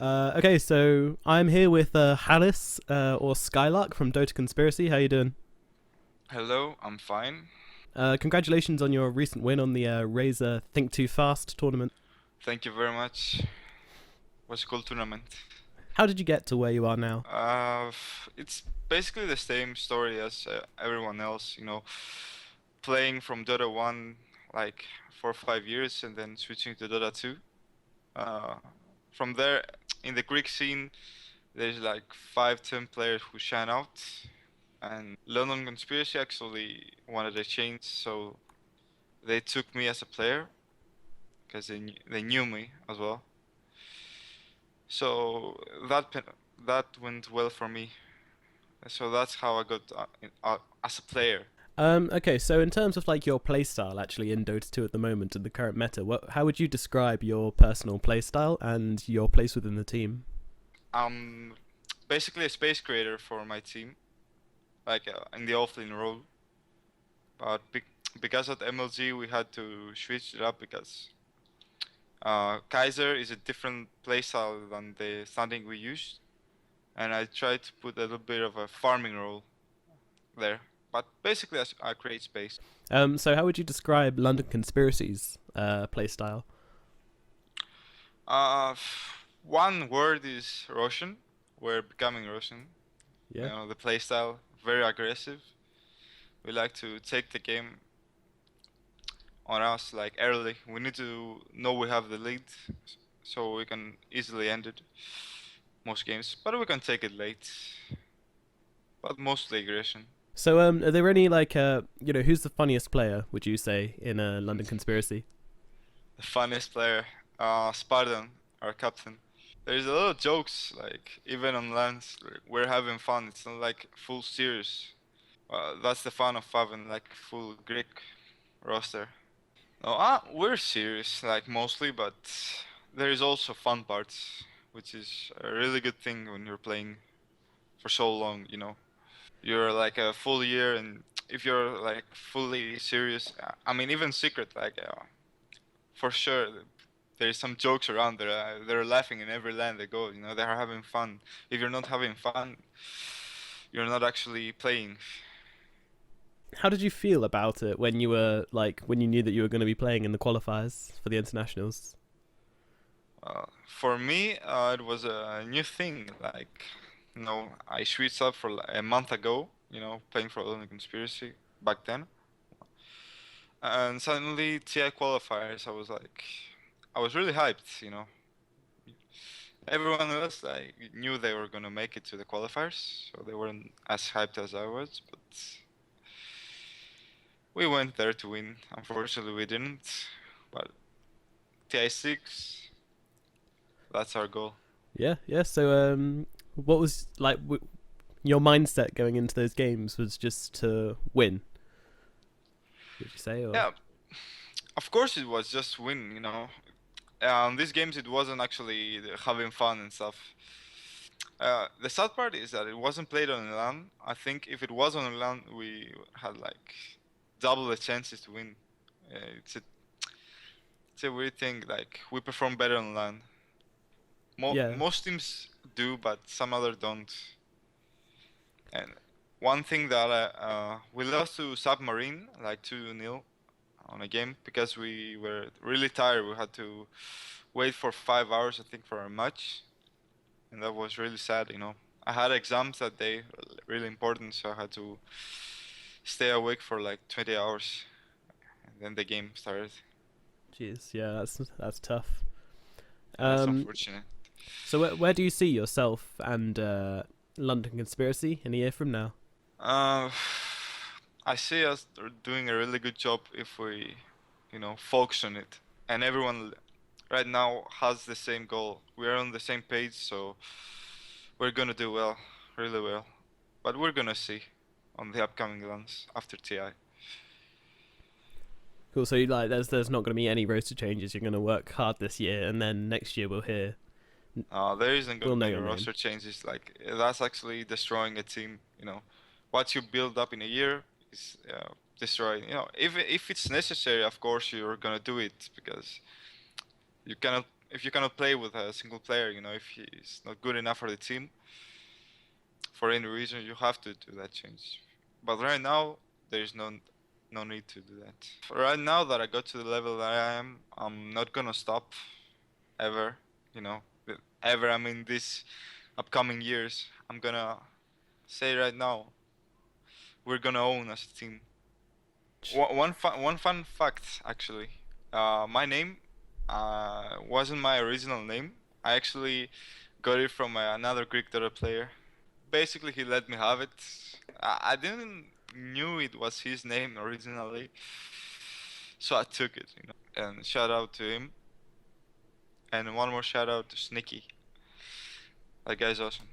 Okay, so I'm here with Hallis or SkyLark from Dota Conspiracy. How you doing? Hello, I'm fine. Congratulations on your recent win on the Razer Think Too Fast tournament. Thank you very much. Was a cool tournament. How did you get to where you are now? It's basically the same story as everyone else, playing from Dota 1 like 4 or 5 years and then switching to Dota 2. Uh, from there, in the Greek scene, there's like 5, 10 players who shine out, and London Conspiracy actually wanted a change, so they took me as a player because they knew me as well. So that went well for me. So that's how I got as a player. Okay, so in terms of like your playstyle actually in Dota 2 at the moment in the current meta, how would you describe your personal playstyle and your place within the team? I'm basically a space creator for my team, like in the offlane role. But because at MLG we had to switch it up because Kaiser is a different playstyle than the standing we used, and I tried to put a little bit of a farming role there. But basically, I create space. So how would you describe London Conspiracy's playstyle? Uh, One word is Russian. We're becoming Russian. Yeah. The playstyle very aggressive. We like to take the game on us like early. We need to know we have the lead, so we can easily end it most games. But we can take it late. But mostly aggression. So are there any like who's the funniest player would you say in a London Conspiracy? The funniest player, Spartan, our captain. There's a lot of jokes, like even on lands, we're having fun. It's not like full serious. That's the fun of having like full Greek roster. No, we're serious, like mostly, but there is also fun parts, which is a really good thing when you're playing for so long. You're like a full year, and if you're like fully serious, I mean, even secret, like for sure, there's some jokes around there. They're laughing in every land they go. They're having fun. If you're not having fun, you're not actually playing. How did you feel about it when you were like when you knew that you were going to be playing in the qualifiers for the internationals? For me, it was a new thing. Like, I switched up for like a month ago. Playing for London Conspiracy back then, and suddenly TI qualifiers. I was really hyped. Everyone else like knew they were gonna make it to the qualifiers, so they weren't as hyped as I was. But we went there to win. Unfortunately, we didn't. But TI 6, that's our goal. Yeah, yeah. So what was like your mindset going into those games was just to win? Would you say or? Yeah, of course it was just win. These games it wasn't actually having fun and stuff. The sad part is that it wasn't played on LAN. I think if it was on LAN, we had like double the chances to win. It's a weird thing. Like we perform better on LAN. Yeah. Most teams do, but some other don't. And one thing that we lost to Submarine like 2-0 on a game because we were really tired. We had to wait for 5 hours, I think, for our match, and that was really sad. I had exams that day, really important, so I had to stay awake for like 20 hours, and then the game started. Jeez. Yeah, that's tough. That's Um. unfortunate. So where do you see yourself and London Conspiracy in a year from now? Uh, I see us doing a really good job if we, focus on it, and everyone right now has the same goal. We're on the same page, so we're gonna do well, really well. But we're gonna see on the upcoming runs after TI. Cool. So like, there's not going to be any roster changes. You're going to work hard this year, and then next year we'll hear. There isn't We'll gonna know be any your name. roster changes. Like that's actually destroying a team. What you build up in a year is destroyed. If it's necessary, of course you're gonna do it because you cannot if you cannot play with a single player, you know, if he's not good enough for the team, for any reason, you have to do that change. But right now, there's no need to do that. For right now that I got to the level that I am, I'm not gonna stop ever, you know, ever. I mean, these upcoming years, I'm gonna say right now, we're gonna own as a team. One fun fact, actually. My name wasn't my original name. I actually got it from another Greek Dota player. Basically, he let me have it. I didn't knew it was his name originally, so I took it, you know. And shout out to him. And one more shout out to Sneaky. That guy's awesome.